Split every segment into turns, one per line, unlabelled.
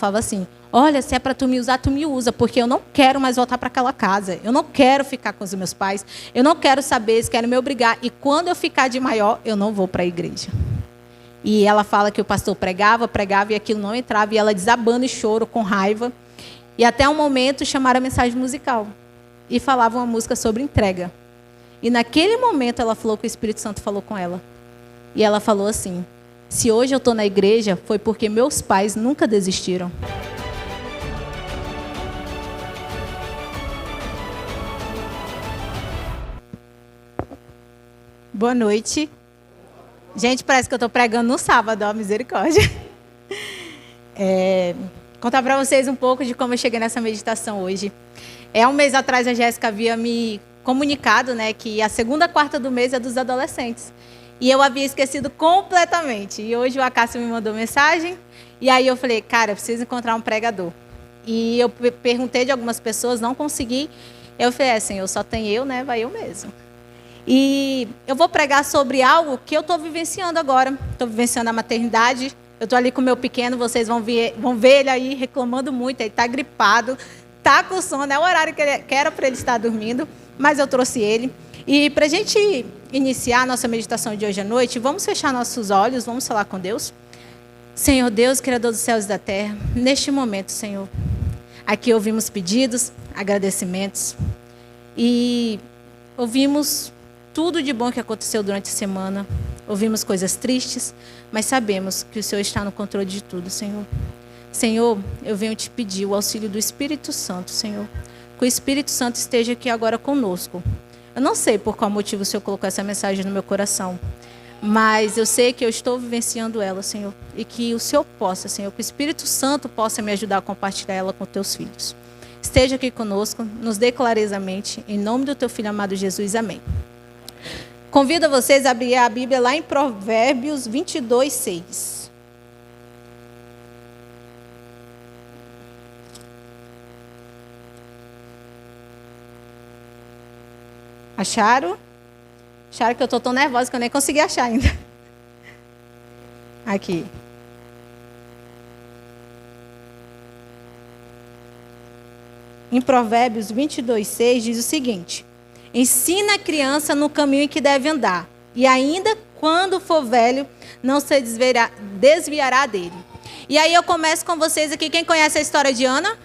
falava assim: olha, se é para tu me usar, tu me usa, porque eu não quero mais voltar para aquela casa. Eu não quero ficar com os meus pais. Eu não quero saber, eles querem me obrigar. E quando eu ficar de maior, eu não vou para a igreja. E ela fala que o pastor pregava e aquilo não entrava. E ela desabando em choro, com raiva. E até um momento chamaram a mensagem musical. E falavam uma música sobre entrega. E naquele momento ela falou que o Espírito Santo falou com ela. E ela falou assim: se hoje eu estou na igreja, foi porque meus pais nunca desistiram. Boa noite. Gente, parece que eu estou pregando no sábado, ó, misericórdia. Contar para vocês um pouco de como eu cheguei nessa meditação hoje. Um mês atrás a Jéssica havia me comunicado, né, que a segunda quarta do mês é dos adolescentes. E eu havia esquecido completamente. E hoje o Acácio me mandou mensagem. E aí eu falei: cara, eu preciso encontrar um pregador. E eu perguntei de algumas pessoas, não consegui. Eu falei: Senhor, só tem eu, né? Vai eu mesmo. E eu vou pregar sobre algo que eu estou vivenciando agora. Estou vivenciando a maternidade. Eu estou ali com o meu pequeno, vocês vão ver ele aí reclamando muito. Ele está gripado, está com sono. É o horário que era para ele estar dormindo, mas eu trouxe ele. E para a gente iniciar a nossa meditação de hoje à noite, vamos fechar nossos olhos, vamos falar com Deus. Senhor Deus, Criador dos céus e da terra, neste momento, Senhor, aqui ouvimos pedidos, agradecimentos e ouvimos tudo de bom que aconteceu durante a semana. Ouvimos coisas tristes, mas sabemos que o Senhor está no controle de tudo, Senhor. Senhor, eu venho te pedir o auxílio do Espírito Santo, Senhor. Que o Espírito Santo esteja aqui agora conosco. Eu não sei por qual motivo o Senhor colocou essa mensagem no meu coração, mas eu sei que eu estou vivenciando ela, Senhor. E que o Senhor possa, Senhor, que o Espírito Santo possa me ajudar a compartilhar ela com teus filhos. Esteja aqui conosco, nos dê clareza a mente. Em nome do teu Filho amado Jesus, amém. Convido vocês a abrir a Bíblia lá em Provérbios 22, 6. Acharam? Acharam que eu estou tão nervosa que eu nem consegui achar ainda. Aqui. Em Provérbios 22, 6 diz o seguinte: ensina a criança no caminho em que deve andar, e ainda quando for velho, não se desviará dele. E aí eu começo com vocês aqui. Quem conhece a história de Ana?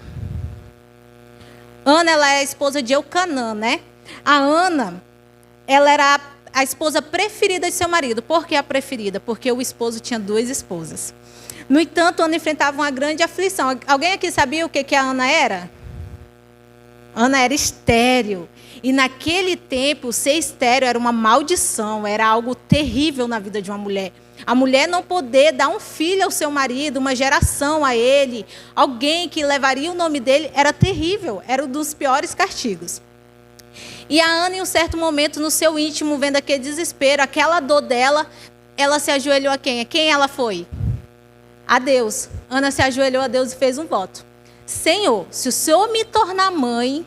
Ana, ela é a esposa de Eucanã, né? A Ana, ela era a esposa preferida de seu marido. Por que a preferida? Porque o esposo tinha 2 esposas. No entanto, Ana enfrentava uma grande aflição. Alguém aqui sabia o que a Ana era? Ana era estéril. E naquele tempo, ser estéril era uma maldição, era algo terrível na vida de uma mulher. A mulher não poder dar um filho ao seu marido, uma geração a ele, alguém que levaria o nome dele, era terrível, era um dos piores castigos. E a Ana, em um certo momento, no seu íntimo, vendo aquele desespero, aquela dor dela, ela se ajoelhou a quem? A quem ela foi? A Deus. Ana se ajoelhou a Deus e fez um voto: Senhor, se o Senhor me tornar mãe,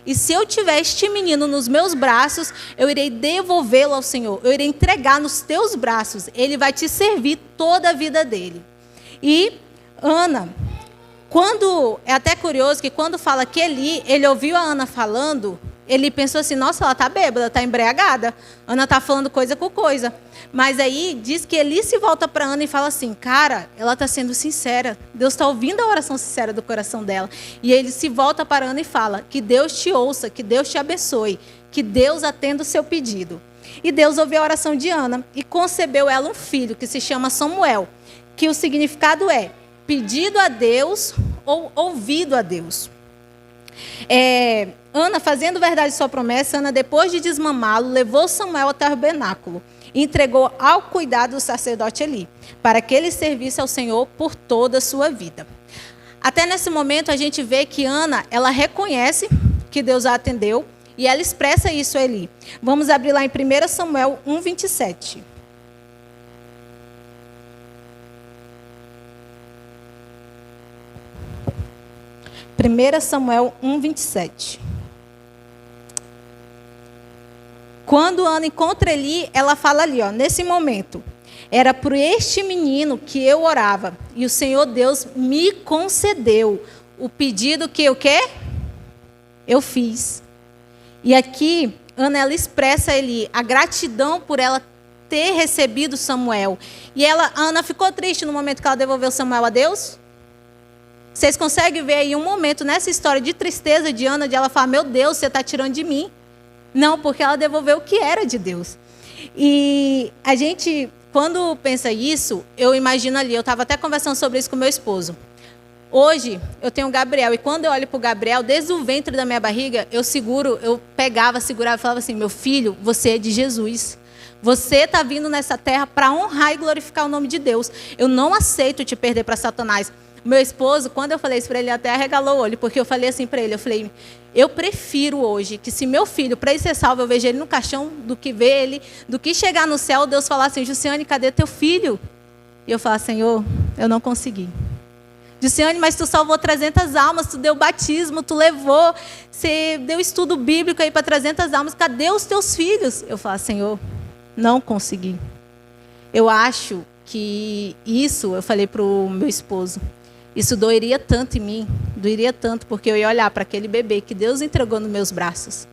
e se eu tiver este menino nos meus braços, eu irei devolvê-lo ao Senhor. Eu irei entregar nos teus braços. Ele vai te servir toda a vida dele. E Ana, é até curioso que quando fala que ele ouviu a Ana falando, ele pensou assim: nossa, ela está bêbada, está embriagada. Ana está falando coisa com coisa. Mas aí diz que Eli se volta para Ana e fala assim: cara, ela está sendo sincera. Deus está ouvindo a oração sincera do coração dela. E ele se volta para Ana e fala: que Deus te ouça, que Deus te abençoe, que Deus atenda o seu pedido. E Deus ouviu a oração de Ana e concebeu ela um filho que se chama Samuel, que o significado é pedido a Deus ou ouvido a Deus. Ana, fazendo verdade sua promessa, Ana, depois de desmamá-lo, levou Samuel até o tabernáculo e entregou ao cuidado do sacerdote Eli, para que ele servisse ao Senhor por toda a sua vida. Até nesse momento a gente vê que Ana, ela reconhece que Deus a atendeu e ela expressa isso a Eli. Vamos abrir lá em 1 Samuel 1, 27. Samuel 1, 27. Quando Ana encontra Eli, ela fala ali, ó, nesse momento: Era por este menino que eu orava. E o Senhor Deus me concedeu o pedido que eu quê? Eu fiz. E aqui, Ana, ela expressa ali a gratidão por ela ter recebido Samuel. E Ana ficou triste no momento que ela devolveu Samuel a Deus? Vocês conseguem ver aí um momento nessa história de tristeza de Ana, de ela falar, meu Deus, você está tirando de mim. Não, porque ela devolveu o que era de Deus. E a gente, quando pensa isso, eu imagino ali, eu estava até conversando sobre isso com meu esposo. Hoje, eu tenho o Gabriel, e quando eu olho para o Gabriel, desde o ventre da minha barriga, eu segurava e falava assim, meu filho, você é de Jesus. Você está vindo nessa terra para honrar e glorificar o nome de Deus. Eu não aceito te perder para Satanás. Meu esposo, quando eu falei isso para ele, até arregalou o olho, porque eu falei assim para ele, eu falei, eu prefiro hoje que se meu filho, para ele ser salvo, eu vejo ele no caixão, do que ver ele, do que chegar no céu, Deus falar assim, Jussiane, cadê teu filho? E eu falar, Senhor, eu não consegui. Jussiane, mas tu salvou 300 almas, tu deu batismo, tu levou, você deu estudo bíblico aí para 300 almas, cadê os teus filhos? Eu falo, Senhor, não consegui. Eu acho que isso, eu falei para o meu esposo, isso doeria tanto em mim, doeria tanto, porque eu ia olhar para aquele bebê que Deus entregou nos meus braços.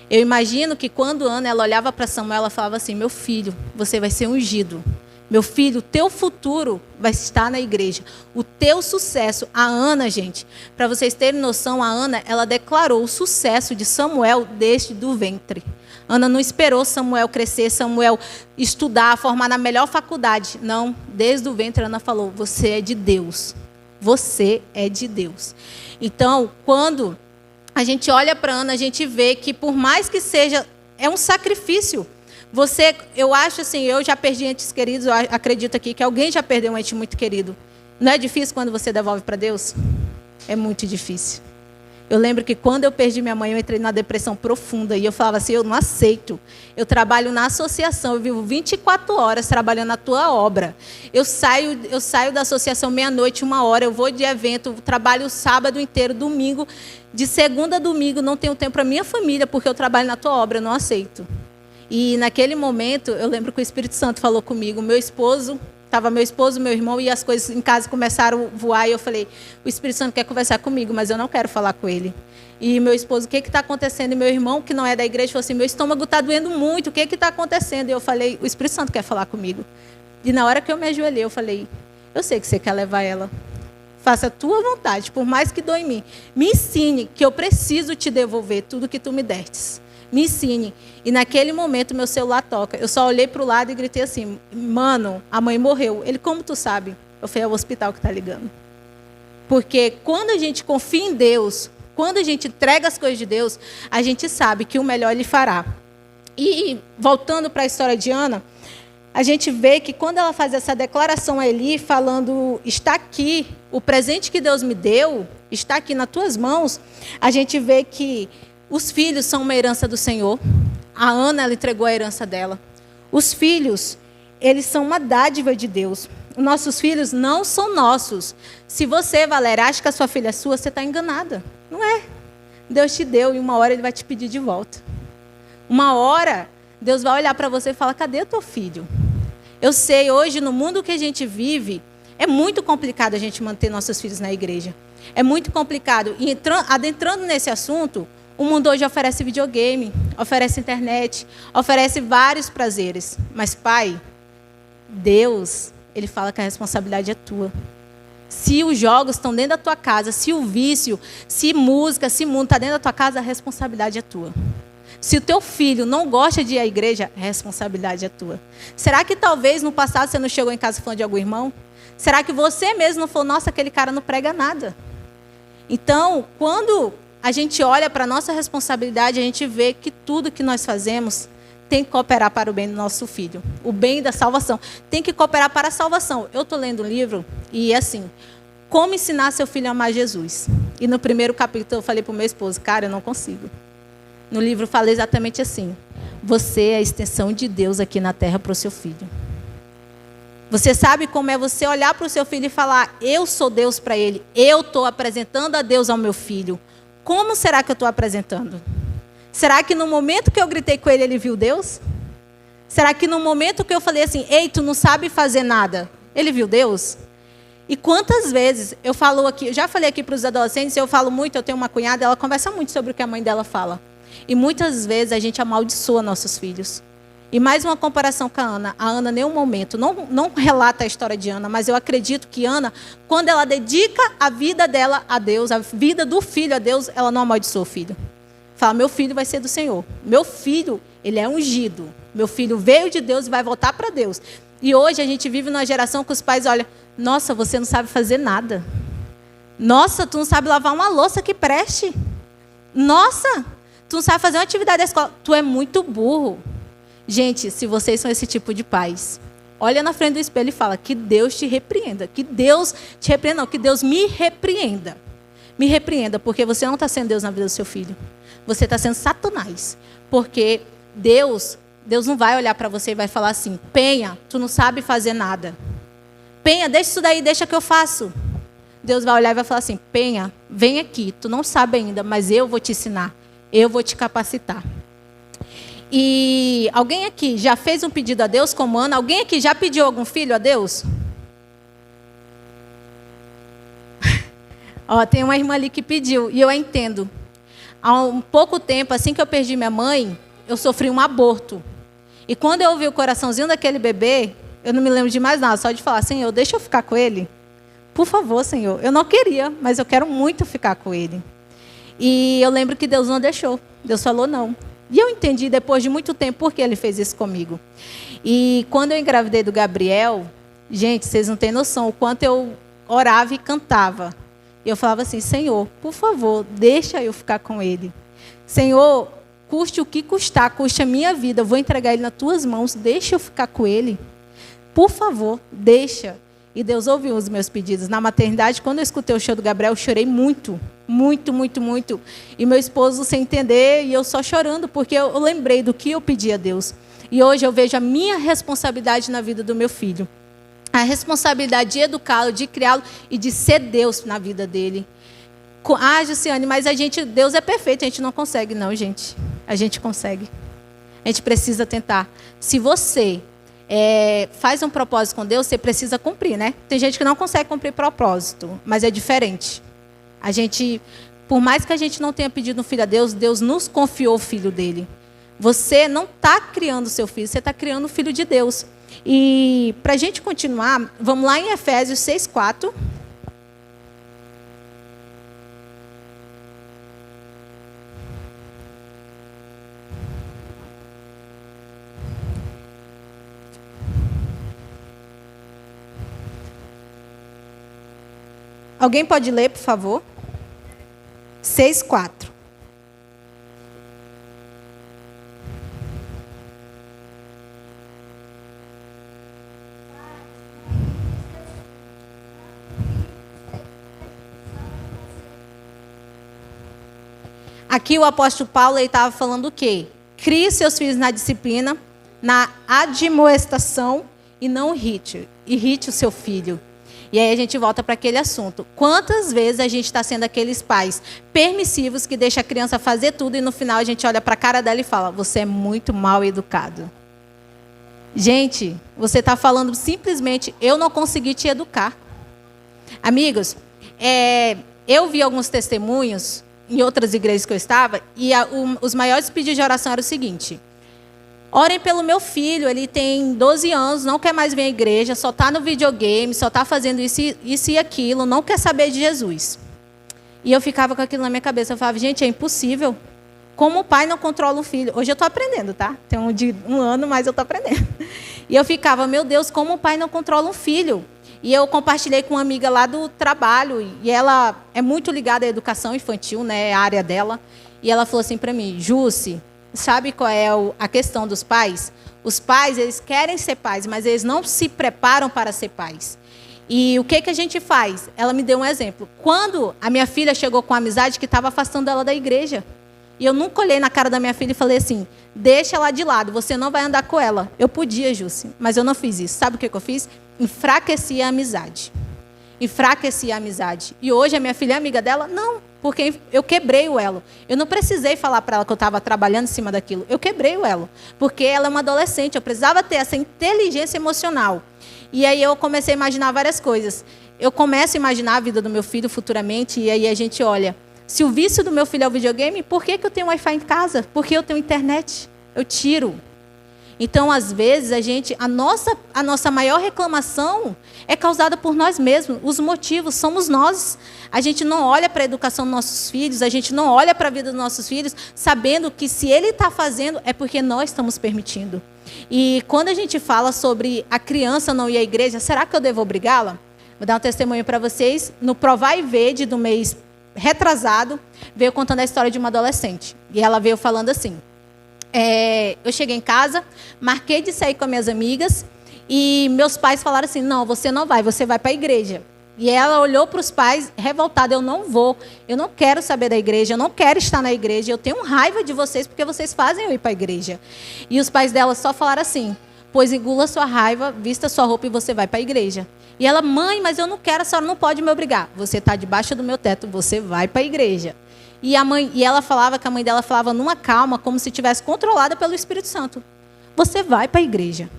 Eu imagino que quando Ana ela olhava para Samuel, ela falava assim, meu filho, você vai ser ungido. Meu filho, o teu futuro vai estar na igreja. O teu sucesso. A Ana, gente, para vocês terem noção, a Ana, ela declarou o sucesso de Samuel desde do ventre. Ana não esperou Samuel crescer, Samuel estudar, formar na melhor faculdade. Não, desde o ventre Ana falou, você é de Deus. Você é de Deus. Então, quando a gente olha para Ana, a gente vê que por mais que seja, é um sacrifício. Eu acho assim, eu já perdi entes queridos, eu acredito aqui que alguém já perdeu um ente muito querido. Não é difícil quando você devolve para Deus? É muito difícil. Eu lembro que quando eu perdi minha mãe, eu entrei na depressão profunda. E eu falava assim, eu não aceito. Eu trabalho na associação, eu vivo 24 horas trabalhando na tua obra. Eu saio da associação meia-noite, 1h, eu vou de evento, trabalho sábado inteiro, domingo. De segunda a domingo, não tenho tempo para minha família, porque eu trabalho na tua obra, eu não aceito. E naquele momento, eu lembro que o Espírito Santo falou comigo, estava meu esposo, meu irmão, e as coisas em casa começaram a voar, e eu falei, o Espírito Santo quer conversar comigo, mas eu não quero falar com ele. E meu esposo, o que está acontecendo? E meu irmão, que não é da igreja, falou assim, meu estômago está doendo muito, o que está acontecendo? E eu falei, o Espírito Santo quer falar comigo. E na hora que eu me ajoelhei, eu falei, eu sei que você quer levar ela. Faça a tua vontade, por mais que doa em mim. Me ensine que eu preciso te devolver tudo que tu me destes. Me ensine. E naquele momento, meu celular toca. Eu só olhei para o lado e gritei assim, mano, a mãe morreu. Ele, como tu sabe? Eu falei, é o hospital que está ligando. Porque quando a gente confia em Deus, quando a gente entrega as coisas de Deus, a gente sabe que o melhor Ele fará. E voltando para a história de Ana, a gente vê que quando ela faz essa declaração a Eli, falando, está aqui, o presente que Deus me deu, está aqui nas tuas mãos, a gente vê que os filhos são uma herança do Senhor. A Ana, ela entregou a herança dela. Os filhos, eles são uma dádiva de Deus. Os nossos filhos não são nossos. Se você, Valéria, acha que a sua filha é sua, você está enganada. Não é. Deus te deu e uma hora Ele vai te pedir de volta. Uma hora, Deus vai olhar para você e falar, cadê o teu filho? Eu sei, hoje, no mundo que a gente vive, é muito complicado a gente manter nossos filhos na igreja. É muito complicado. E adentrando nesse assunto, o mundo hoje oferece videogame, oferece internet, oferece vários prazeres. Mas, Pai, Deus, Ele fala que a responsabilidade é tua. Se os jogos estão dentro da tua casa, se o vício, se música, se mundo está dentro da tua casa, a responsabilidade é tua. Se o teu filho não gosta de ir à igreja, a responsabilidade é tua. Será que talvez no passado você não chegou em casa falando de algum irmão? Será que você mesmo não falou, nossa, aquele cara não prega nada? Então, quando a gente olha para a nossa responsabilidade, a gente vê que tudo que nós fazemos tem que cooperar para o bem do nosso filho. O bem da salvação. Tem que cooperar para a salvação. Eu estou lendo um livro e assim, como ensinar seu filho a amar Jesus. E no primeiro capítulo eu falei para o meu esposo, cara, eu não consigo. No livro eu falei exatamente assim, você é a extensão de Deus aqui na terra para o seu filho. Você sabe como é você olhar para o seu filho e falar, eu sou Deus para ele, eu estou apresentando a Deus ao meu filho. Como será que eu estou apresentando? Será que no momento que eu gritei com ele, ele viu Deus? Será que no momento que eu falei assim, ei, tu não sabe fazer nada, ele viu Deus? E quantas vezes eu falo aqui, eu já falei aqui para os adolescentes, eu falo muito, eu tenho uma cunhada, ela conversa muito sobre o que a mãe dela fala. E muitas vezes a gente amaldiçoa nossos filhos. E mais uma comparação com a Ana. A Ana, em nenhum momento, não relata a história de Ana, mas eu acredito que Ana, quando ela dedica a vida dela a Deus, a vida do filho a Deus, ela não amaldiçoa o filho. Fala, meu filho vai ser do Senhor. Meu filho, ele é ungido. Meu filho veio de Deus e vai voltar para Deus. E hoje a gente vive numa geração que os pais olham, nossa, você não sabe fazer nada. Nossa, tu não sabe lavar uma louça que preste. Nossa, tu não sabe fazer uma atividade da escola. Tu é muito burro. Gente, se vocês são esse tipo de pais, olha na frente do espelho e fala, que Deus te repreenda. Que Deus te repreenda, não, que Deus me repreenda. Me repreenda, porque você não está sendo Deus na vida do seu filho. Você está sendo Satanás. Porque Deus não vai olhar para você e vai falar assim, Penha, tu não sabe fazer nada. Penha, deixa isso daí, deixa que eu faço. Deus vai olhar e vai falar assim, Penha, vem aqui, tu não sabe ainda, mas eu vou te ensinar, eu vou te capacitar. E alguém aqui já fez um pedido a Deus como Ana? Alguém aqui já pediu algum filho a Deus? Ó, tem uma irmã ali que pediu, e eu a entendo. Há um pouco tempo, assim que eu perdi minha mãe, eu sofri um aborto. E quando eu ouvi o coraçãozinho daquele bebê, eu não me lembro de mais nada, só de falar, Senhor, deixa eu ficar com ele. Por favor, Senhor. Eu não queria, mas eu quero muito ficar com ele. E eu lembro que Deus não deixou. Deus falou não. E eu entendi depois de muito tempo por que ele fez isso comigo. E quando eu engravidei do Gabriel, gente, vocês não têm noção o quanto eu orava e cantava. E eu falava assim, Senhor, por favor, deixa eu ficar com ele. Senhor, custe o que custar, custe a minha vida, eu vou entregar ele nas tuas mãos, deixa eu ficar com ele. Por favor, deixa. E Deus ouviu os meus pedidos. Na maternidade, quando eu escutei o show do Gabriel, eu chorei muito. Muito, muito, muito. E meu esposo sem entender, e eu só chorando, porque eu lembrei do que eu pedi a Deus. E hoje eu vejo a minha responsabilidade na vida do meu filho. A responsabilidade de educá-lo, de criá-lo e de ser Deus na vida dele. Ah, Jussiane, mas Deus é perfeito, a gente não consegue. Não, gente. A gente consegue. A gente precisa tentar. Se você faz um propósito com Deus, você precisa cumprir, né? Tem gente que não consegue cumprir propósito, mas é diferente. A gente, por mais que a gente não tenha pedido um filho a Deus, Deus nos confiou o filho dele. Você não está criando o seu filho, você está criando o filho de Deus. E para a gente continuar, vamos lá em Efésios 6:4. Alguém pode ler, por favor? 6:4. Aqui o apóstolo Paulo estava falando o quê? Crie seus filhos na disciplina, na admoestação e não irrite o seu filho. E aí a gente volta para aquele assunto. Quantas vezes a gente está sendo aqueles pais permissivos que deixam a criança fazer tudo e no final a gente olha para a cara dela e fala, você é muito mal educado. Gente, você está falando simplesmente, eu não consegui te educar. Amigos, eu vi alguns testemunhos em outras igrejas que eu estava e os maiores pedidos de oração eram o seguinte: orem pelo meu filho, ele tem 12 anos, não quer mais vir à igreja, só está no videogame, só está fazendo isso e aquilo, não quer saber de Jesus. E eu ficava com aquilo na minha cabeça, eu falava, gente, é impossível. Como o pai não controla o filho? Hoje eu estou aprendendo, tá? Tem um ano, mas eu estou aprendendo. E eu ficava, meu Deus, como o pai não controla um filho? E eu compartilhei com uma amiga lá do trabalho, e ela é muito ligada à educação infantil, né, a área dela. E ela falou assim para mim, Jussi, sabe qual é a questão dos pais? Os pais, eles querem ser pais, mas eles não se preparam para ser pais. E o que a gente faz? Ela me deu um exemplo. Quando a minha filha chegou com a amizade que estava afastando ela da igreja, e eu nunca olhei na cara da minha filha e falei assim, deixa ela de lado, você não vai andar com ela. Eu podia, Jussi, mas eu não fiz isso. Sabe o que eu fiz? Enfraqueci a amizade. enfraquecia a amizade. E hoje a minha filha é amiga dela? Não, porque eu quebrei o elo. Eu não precisei falar para ela que eu estava trabalhando em cima daquilo. Eu quebrei o elo, porque ela é uma adolescente. Eu precisava ter essa inteligência emocional. E aí eu comecei a imaginar várias coisas. Eu começo a imaginar a vida do meu filho futuramente, e aí a gente olha, se o vício do meu filho é o videogame, por que eu tenho Wi-Fi em casa? Por que eu tenho internet? Eu tiro. Então, às vezes, a nossa maior reclamação é causada por nós mesmos. Os motivos somos nós. A gente não olha para a educação dos nossos filhos, a gente não olha para a vida dos nossos filhos, sabendo que se ele está fazendo, é porque nós estamos permitindo. E quando a gente fala sobre a criança não ir à igreja, será que eu devo obrigá-la? Vou dar um testemunho para vocês. No Provar e Vede do mês retrasado, veio contando a história de uma adolescente. E ela veio falando assim, eu cheguei em casa, marquei de sair com as minhas amigas, e meus pais falaram assim, não, você não vai, você vai para a igreja. E ela olhou para os pais revoltada, eu não vou, eu não quero saber da igreja, eu não quero estar na igreja, eu tenho raiva de vocês porque vocês fazem eu ir para a igreja. E os pais dela só falaram assim, pois engula sua raiva, vista sua roupa e você vai para a igreja. E ela, mãe, mas eu não quero, a senhora não pode me obrigar. Você está debaixo do meu teto, você vai para a igreja. E ela falava que a mãe dela falava numa calma, como se estivesse controlada pelo Espírito Santo. Você vai para a igreja.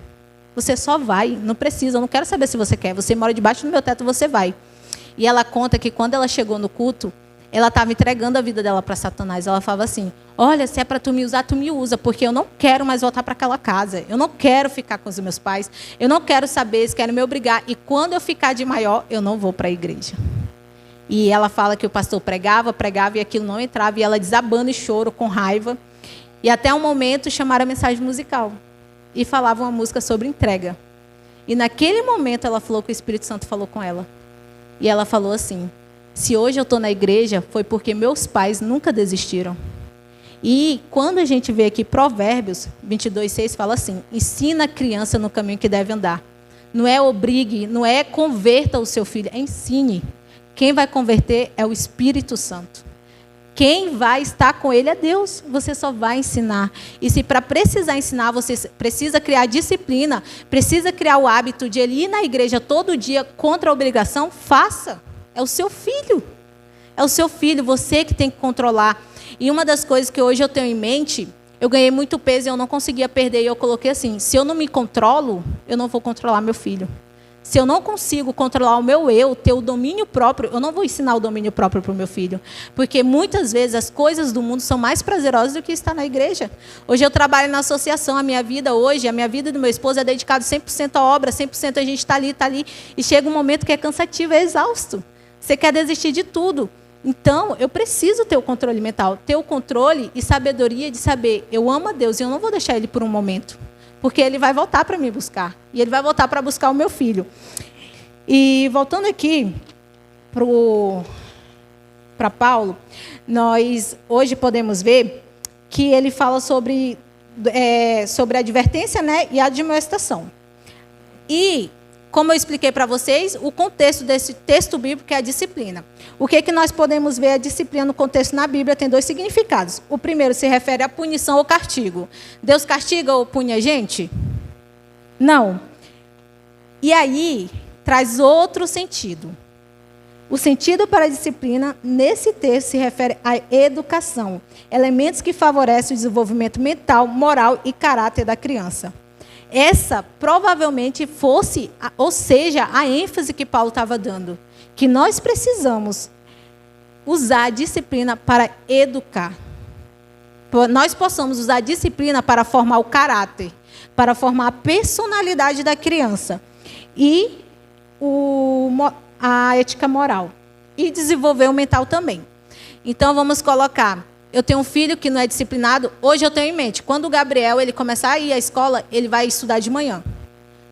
Você só vai, não precisa, eu não quero saber se você quer. Você mora debaixo do meu teto, você vai. E ela conta que quando ela chegou no culto, ela estava entregando a vida dela para Satanás. Ela falava assim, olha, se é para tu me usar, tu me usa, porque eu não quero mais voltar para aquela casa. Eu não quero ficar com os meus pais. Eu não quero saber, eles querem me obrigar. E quando eu ficar de maior, eu não vou para a igreja. E ela fala que o pastor pregava e aquilo não entrava. E ela desabando em choro, com raiva. E até um momento chamaram a mensagem musical. E falava uma música sobre entrega. E naquele momento ela falou que o Espírito Santo falou com ela. E ela falou assim, se hoje eu estou na igreja, foi porque meus pais nunca desistiram. E quando a gente vê aqui Provérbios 22:6 fala assim, ensina a criança no caminho que deve andar. Não é obrigue, não é converta o seu filho, é ensine. Quem vai converter é o Espírito Santo. Quem vai estar com ele é Deus. Você só vai ensinar. E se para precisar ensinar, você precisa criar disciplina, precisa criar o hábito de ele ir na igreja todo dia contra a obrigação, faça. É o seu filho. É o seu filho, você que tem que controlar. E uma das coisas que hoje eu tenho em mente, eu ganhei muito peso e eu não conseguia perder. E eu coloquei assim, se eu não me controlo, eu não vou controlar meu filho. Se eu não consigo controlar o meu eu, ter o domínio próprio, eu não vou ensinar o domínio próprio para o meu filho. Porque muitas vezes as coisas do mundo são mais prazerosas do que estar na igreja. Hoje eu trabalho na associação, a minha vida e do meu esposo é dedicado 100% à obra, 100% a gente está ali. E chega um momento que é cansativo, é exausto. Você quer desistir de tudo. Então, eu preciso ter o controle mental. Ter o controle e sabedoria de saber, eu amo a Deus e eu não vou deixar Ele por um momento. Porque Ele vai voltar para me buscar. E Ele vai voltar para buscar o meu filho. E voltando aqui para Paulo, nós hoje podemos ver que ele fala sobre a advertência, né, e a admoestação. E, como eu expliquei para vocês, o contexto desse texto bíblico é a disciplina. O que nós podemos ver a disciplina no contexto na Bíblia tem dois significados. O primeiro se refere à punição ou castigo. Deus castiga ou pune a gente? Não. E aí, traz outro sentido. O sentido para a disciplina, nesse texto, se refere à educação. Elementos que favorecem o desenvolvimento mental, moral e caráter da criança. Essa provavelmente fosse, ou seja, a ênfase que Paulo estava dando. Que nós precisamos usar a disciplina para educar. Nós possamos usar a disciplina para formar o caráter, para formar a personalidade da criança. E a ética moral. E desenvolver o mental também. Então, vamos colocar... Eu tenho um filho que não é disciplinado. Hoje eu tenho em mente, quando o Gabriel ele começar a ir à escola, ele vai estudar de manhã.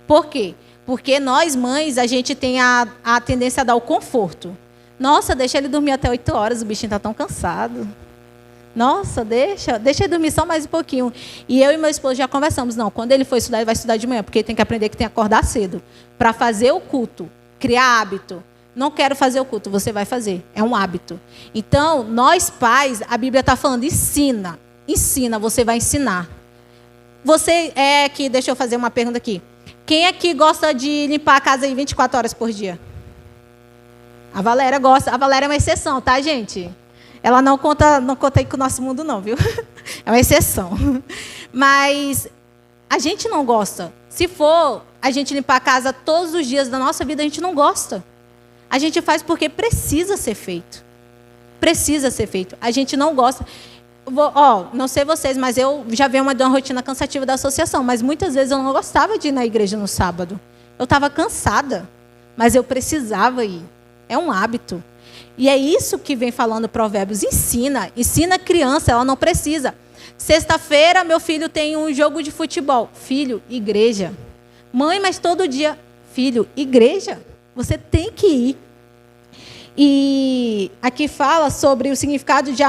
Por quê? Porque nós, mães, a gente tem a tendência a dar o conforto. Nossa, deixa ele dormir até 8 horas, o bichinho está tão cansado. Nossa, deixa ele dormir só mais um pouquinho. E eu e meu esposo já conversamos. Não, quando ele for estudar, ele vai estudar de manhã, porque ele tem que aprender que tem que acordar cedo. Para fazer o culto, criar hábito. Não quero fazer o culto, você vai fazer. É um hábito. Então, nós pais, a Bíblia está falando, ensina. Ensina, você vai ensinar. Você é que, deixa eu fazer uma pergunta aqui. Quem aqui gosta de limpar a casa aí 24 horas por dia? A Valéria gosta. A Valéria é uma exceção, tá, gente? Ela não conta aí com o nosso mundo, não, viu? É uma exceção. Mas a gente não gosta. Se for a gente limpar a casa todos os dias da nossa vida, a gente não gosta. A gente faz porque precisa ser feito. Precisa ser feito. A gente não gosta. Não sei vocês, mas eu já venho de uma rotina cansativa da associação. Mas muitas vezes eu não gostava de ir na igreja no sábado. Eu estava cansada, mas eu precisava ir. É um hábito. E é isso que vem falando Provérbios. Ensina a criança, ela não precisa. Sexta-feira, meu filho tem um jogo de futebol. Filho, igreja. Mãe, mas todo dia. Filho, igreja. Você tem que ir. E aqui fala sobre o significado de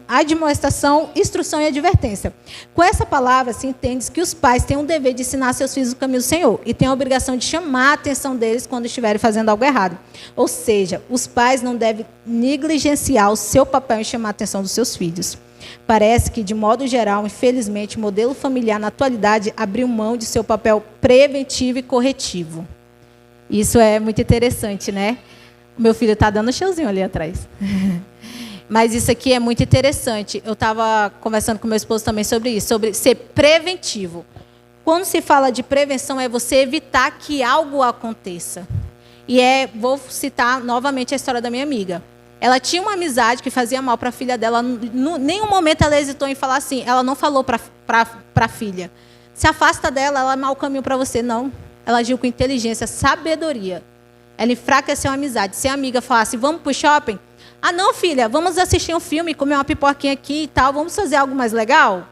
admoestação, instrução e advertência. Com essa palavra, se entende que os pais têm o dever de ensinar seus filhos o caminho do Senhor e têm a obrigação de chamar a atenção deles quando estiverem fazendo algo errado. Ou seja, os pais não devem negligenciar o seu papel em chamar a atenção dos seus filhos. Parece que, de modo geral, infelizmente, o modelo familiar na atualidade abriu mão de seu papel preventivo e corretivo. Isso é muito interessante, né? O meu filho está dando showzinho ali atrás. Mas isso aqui é muito interessante. Eu estava conversando com meu esposo também sobre isso, sobre ser preventivo. Quando se fala de prevenção, é você evitar que algo aconteça. Vou citar novamente a história da minha amiga. Ela tinha uma amizade que fazia mal para a filha dela. Em nenhum momento ela hesitou em falar assim. Ela não falou para a filha: se afasta dela, ela é mau caminho para você. Não. Ela agiu com inteligência, sabedoria. Ela enfraqueceu a amizade. Se a amiga falasse: vamos para o shopping? Ah, não, filha, vamos assistir um filme, comer uma pipoquinha aqui e tal, vamos fazer algo mais legal?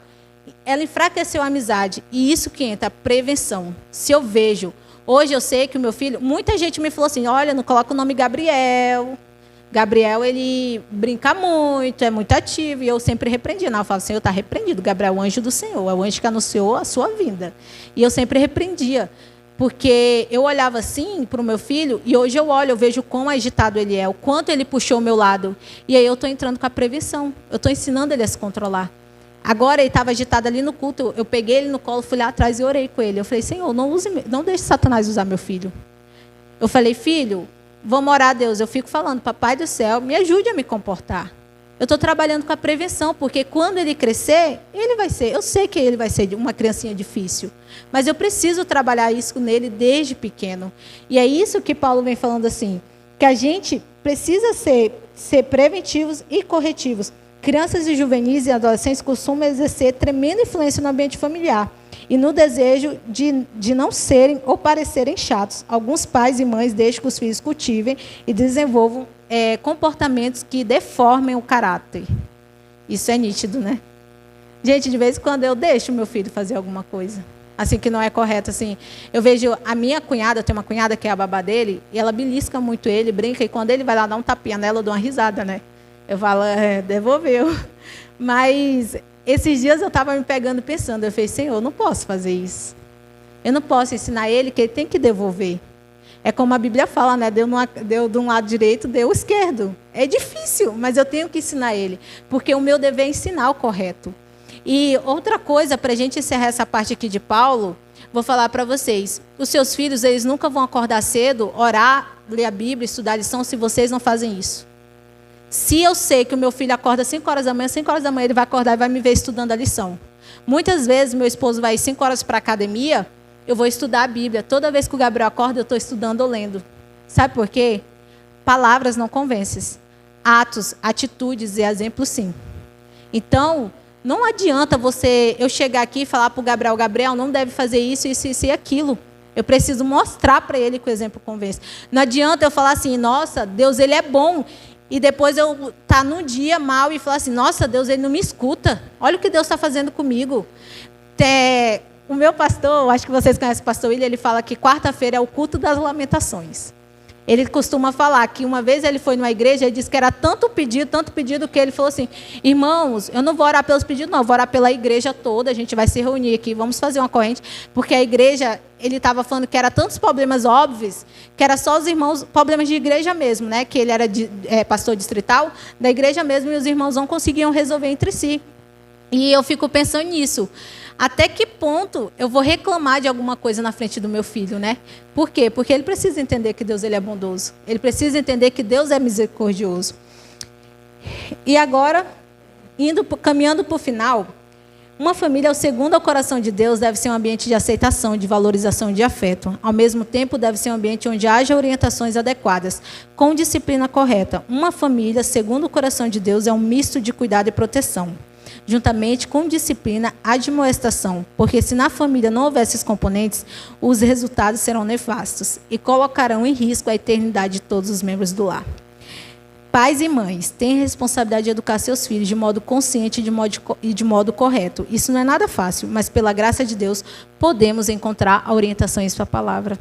Ela enfraqueceu a amizade. E isso que entra, a prevenção. Se eu vejo, hoje eu sei que o meu filho, muita gente me falou assim: olha, não coloca o nome Gabriel. Gabriel, ele brinca muito, é muito ativo. E eu sempre repreendia. Não, eu falo: Senhor, está repreendido. Gabriel é o anjo do Senhor, é o anjo que anunciou a sua vinda. E eu sempre repreendia. Porque eu olhava assim para o meu filho, e hoje eu vejo quão agitado ele é, o quanto ele puxou o meu lado. E aí eu estou entrando com a prevenção, eu estou ensinando ele a se controlar. Agora ele estava agitado ali no culto, eu peguei ele no colo, fui lá atrás e orei com ele. Eu falei: Senhor, não deixe Satanás usar meu filho. Eu falei: filho, vamos orar a Deus. Eu fico falando: Papai do céu, me ajude a me comportar. Eu estou trabalhando com a prevenção, porque quando ele crescer, eu sei que ele vai ser uma criancinha difícil, mas eu preciso trabalhar isso nele desde pequeno. E é isso que Paulo vem falando assim, que a gente precisa ser preventivos e corretivos. Crianças e juvenis e adolescentes costumam exercer tremenda influência no ambiente familiar e no desejo de não serem ou parecerem chatos. Alguns pais e mães deixam que os filhos cultivem e desenvolvam comportamentos que deformem o caráter. Isso é nítido, né? Gente, de vez em quando eu deixo meu filho fazer alguma coisa assim que não é correto. Assim, eu vejo a minha cunhada, eu tenho uma cunhada que é a babá dele, e ela belisca muito ele, brinca, e quando ele vai lá dar um tapinha nela, eu dou uma risada, né? Eu falo: devolveu. Mas esses dias eu estava me pegando pensando, eu falei: Senhor, eu não posso fazer isso. Eu não posso ensinar ele que ele tem que devolver. É como a Bíblia fala, né? Deu de um lado direito, deu o esquerdo. É difícil, mas eu tenho que ensinar ele. Porque o meu dever é ensinar o correto. E outra coisa, para a gente encerrar essa parte aqui de Paulo, vou falar para vocês. Os seus filhos, eles nunca vão acordar cedo, orar, ler a Bíblia, estudar a lição, se vocês não fazem isso. Se eu sei que o meu filho acorda às 5 horas da manhã, 5 horas da manhã ele vai acordar e vai me ver estudando a lição. Muitas vezes, meu esposo vai 5 horas para a academia, eu vou estudar a Bíblia. Toda vez que o Gabriel acorda, eu estou estudando ou lendo. Sabe por quê? Palavras não convencem. Atos, atitudes e exemplos, sim. Então, não adianta eu chegar aqui e falar para o Gabriel: Gabriel, não deve fazer isso, isso, isso e aquilo. Eu preciso mostrar para ele que o exemplo convence. Não adianta eu falar assim: nossa, Deus, ele é bom. E depois eu estar num dia mal e falar assim: nossa, Deus, ele não me escuta. Olha o que Deus está fazendo comigo. O meu pastor, acho que vocês conhecem o pastor William, ele fala que quarta-feira é o culto das lamentações. Ele costuma falar que uma vez ele foi numa igreja e disse que era tanto pedido, que ele falou assim: irmãos, eu não vou orar pelos pedidos, não, eu vou orar pela igreja toda, a gente vai se reunir aqui, vamos fazer uma corrente, porque a igreja, ele estava falando que era tantos problemas óbvios, que era só os irmãos, problemas de igreja mesmo, né? Que ele era pastor distrital da igreja mesmo, e os irmãos não conseguiam resolver entre si. E eu fico pensando nisso. Até que ponto eu vou reclamar de alguma coisa na frente do meu filho, né? Por quê? Porque ele precisa entender que Deus ele é bondoso. Ele precisa entender que Deus é misericordioso. E agora, caminhando para o final, uma família, segundo o coração de Deus, deve ser um ambiente de aceitação, de valorização e de afeto. Ao mesmo tempo, deve ser um ambiente onde haja orientações adequadas, com disciplina correta. Uma família, segundo o coração de Deus, é um misto de cuidado e proteção, juntamente com disciplina, admoestação, porque se na família não houver esses componentes, os resultados serão nefastos e colocarão em risco a eternidade de todos os membros do lar. Pais e mães têm a responsabilidade de educar seus filhos de modo consciente e de modo correto. Isso não é nada fácil, mas pela graça de Deus podemos encontrar a orientação em sua palavra.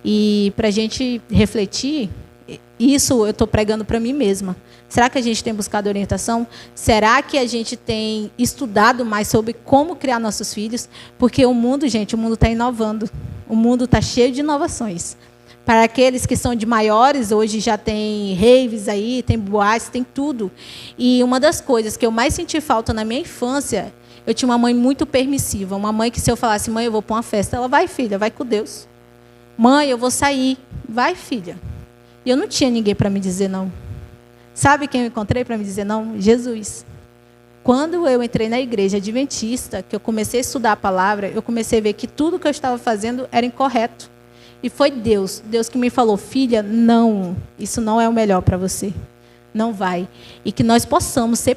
E para a gente refletir, isso eu estou pregando para mim mesma. Será que a gente tem buscado orientação? Será que a gente tem estudado mais sobre como criar nossos filhos? Porque o mundo, gente, o mundo está inovando. O mundo está cheio de inovações. Para aqueles que são de maiores, hoje já tem raves aí, tem boates, tem tudo. E uma das coisas que eu mais senti falta na minha infância, eu tinha uma mãe muito permissiva. Uma mãe que se eu falasse, mãe, eu vou para uma festa, ela vai, filha, vai com Deus. Mãe, eu vou sair. Vai, filha. E eu não tinha ninguém para me dizer não. Sabe quem eu encontrei para me dizer não? Jesus. Quando eu entrei na igreja adventista, que eu comecei a estudar a palavra, eu comecei a ver que tudo que eu estava fazendo era incorreto. E foi Deus que me falou, filha, não, isso não é o melhor para você. Não vai. E que nós possamos ser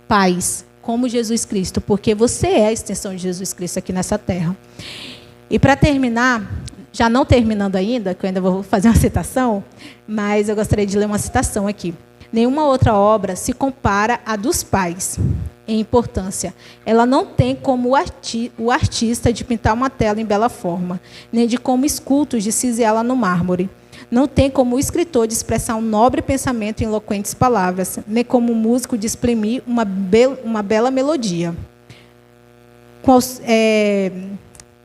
pais, como Jesus Cristo, porque você é a extensão de Jesus Cristo aqui nessa terra. E para terminar, já não terminando ainda, que eu ainda vou fazer uma citação, mas eu gostaria de ler uma citação aqui. Nenhuma outra obra se compara à dos pais em importância. Ela não tem como o artista de pintar uma tela em bela forma, nem de como escultor de ciselá no mármore. Não tem como o escritor de expressar um nobre pensamento em eloquentes palavras, nem como o músico de exprimir uma bela melodia.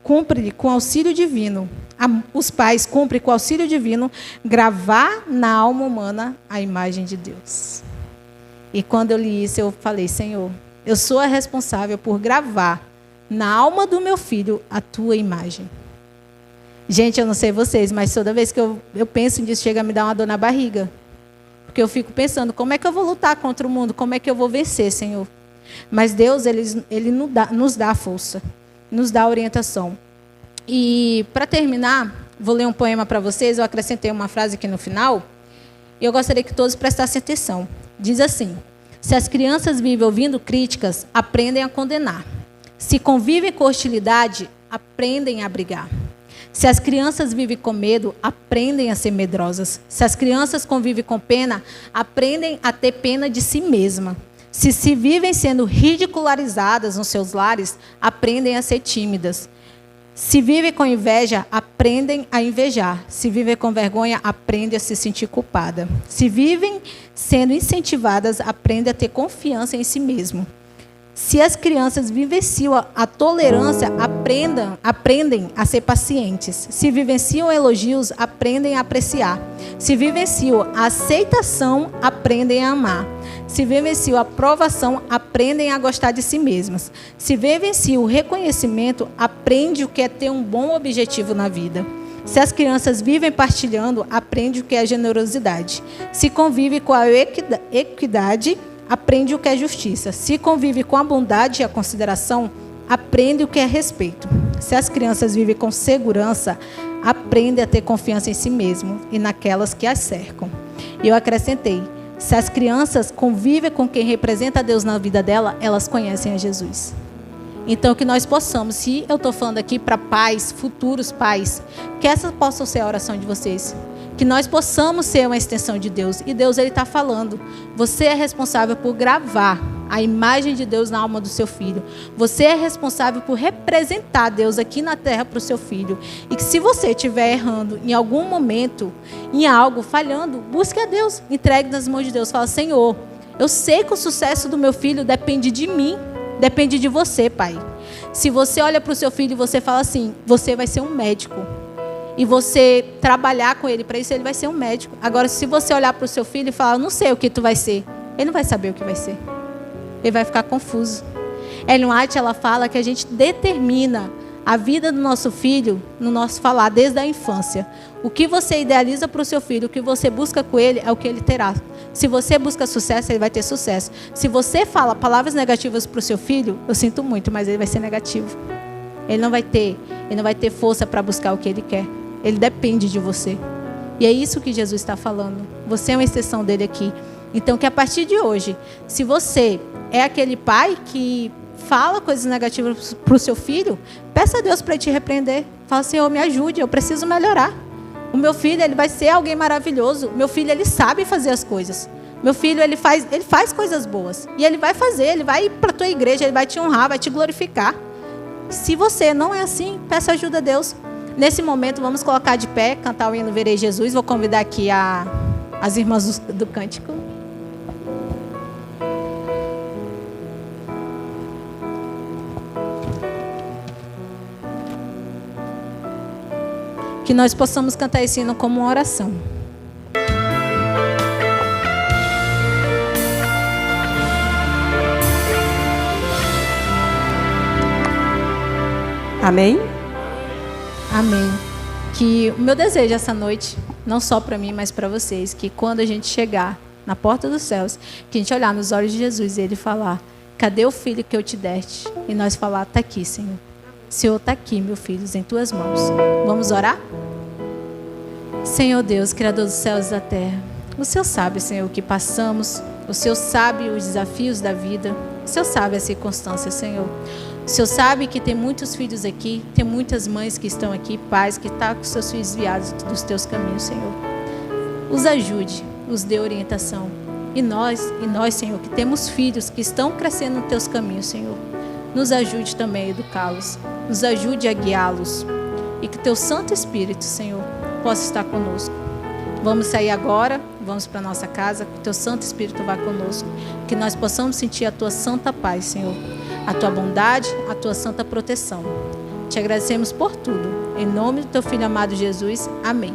Cumpre com auxílio divino. Os pais cumprem com auxílio divino gravar na alma humana a imagem de Deus. E quando eu li isso, eu falei, Senhor, eu sou a responsável por gravar na alma do meu filho a tua imagem. Gente, eu não sei vocês, mas toda vez que eu penso nisso, chega a me dar uma dor na barriga. Porque eu fico pensando, como é que eu vou lutar contra o mundo? Como é que eu vou vencer, Senhor? Mas Deus, Ele nos dá força, nos dá orientação. E, para terminar, vou ler um poema para vocês. Eu acrescentei uma frase aqui no final. E eu gostaria que todos prestassem atenção. Diz assim: se as crianças vivem ouvindo críticas, aprendem a condenar. Se convivem com hostilidade, aprendem a brigar. Se as crianças vivem com medo, aprendem a ser medrosas. Se as crianças convivem com pena, aprendem a ter pena de si mesma. Se vivem sendo ridicularizadas nos seus lares, aprendem a ser tímidas. Se vivem com inveja, aprendem a invejar. Se vivem com vergonha, aprendem a se sentir culpada. Se vivem sendo incentivadas, aprendem a ter confiança em si mesmo. Se as crianças vivenciam a tolerância, aprendem a ser pacientes. Se vivenciam elogios, aprendem a apreciar. Se vivenciam a aceitação, aprendem a amar. Se vivenciam a aprovação, aprendem a gostar de si mesmas. Se vivenciam o reconhecimento, aprendem o que é ter um bom objetivo na vida. Se as crianças vivem partilhando, aprendem o que é generosidade. Se convivem com a equidade, aprende o que é justiça. Se convive com a bondade e a consideração, aprende o que é respeito. Se as crianças vivem com segurança, aprende a ter confiança em si mesmo e naquelas que as cercam. E eu acrescentei, se as crianças convivem com quem representa Deus na vida dela, elas conhecem a Jesus. Então, que nós possamos, se eu estou falando aqui para pais, futuros pais, que essa possa ser a oração de vocês. Que nós possamos ser uma extensão de Deus. E Deus, Ele está falando. Você é responsável por gravar a imagem de Deus na alma do seu filho. Você é responsável por representar Deus aqui na terra para o seu filho. E que se você estiver errando em algum momento, em algo, falhando, busque a Deus. Entregue nas mãos de Deus. Fala, Senhor, eu sei que o sucesso do meu filho depende de mim. Depende de você, pai. Se você olha para o seu filho e você fala assim, você vai ser um médico. E você trabalhar com ele para isso, ele vai ser um médico. Agora, se você olhar para o seu filho e falar, não sei o que tu vai ser, ele não vai saber o que vai ser. Ele vai ficar confuso. Ellen White, ela fala que a gente determina a vida do nosso filho no nosso falar desde a infância. O que você idealiza para o seu filho, o que você busca com ele, é o que ele terá. Se você busca sucesso, ele vai ter sucesso. Se você fala palavras negativas para o seu filho, eu sinto muito, mas ele vai ser negativo. Ele não vai ter força para buscar o que ele quer. Ele depende de você. E é isso que Jesus está falando. Você é uma exceção dele aqui. Então, que a partir de hoje, se você é aquele pai que fala coisas negativas para o seu filho, peça a Deus para te repreender. Fala, Senhor, me ajude, eu preciso melhorar. O meu filho, ele vai ser alguém maravilhoso. Meu filho, ele sabe fazer as coisas. Meu filho, ele faz coisas boas. E ele vai fazer, ele vai ir para a tua igreja, ele vai te honrar, vai te glorificar. Se você não é assim, peça ajuda a Deus. Nesse momento, vamos colocar de pé, cantar o hino Verei Jesus. Vou convidar aqui as irmãs do cântico. Que nós possamos cantar esse hino como uma oração.
Amém?
Amém. Que o meu desejo essa noite, não só para mim, mas para vocês, que quando a gente chegar na porta dos céus, que a gente olhar nos olhos de Jesus e Ele falar, cadê o filho que eu te deste? E nós falar, está aqui, Senhor. Senhor, está aqui, meu filho, em tuas mãos. Vamos orar? Senhor Deus, Criador dos céus e da terra, o Senhor sabe, Senhor, o que passamos, o Senhor sabe os desafios da vida, o Senhor sabe as circunstâncias, Senhor. O Senhor sabe que tem muitos filhos aqui, tem muitas mães que estão aqui, pais que estão com seus filhos desviados dos teus caminhos, Senhor. Os ajude, os dê orientação. E nós, Senhor, que temos filhos que estão crescendo nos teus caminhos, Senhor, nos ajude também a educá-los, nos ajude a guiá-los. E que teu Santo Espírito, Senhor, possa estar conosco. Vamos sair agora, vamos para a nossa casa, que o teu Santo Espírito vá conosco. Que nós possamos sentir a tua santa paz, Senhor. A tua bondade, a tua santa proteção. Te agradecemos por tudo. Em nome do teu Filho amado Jesus. Amém.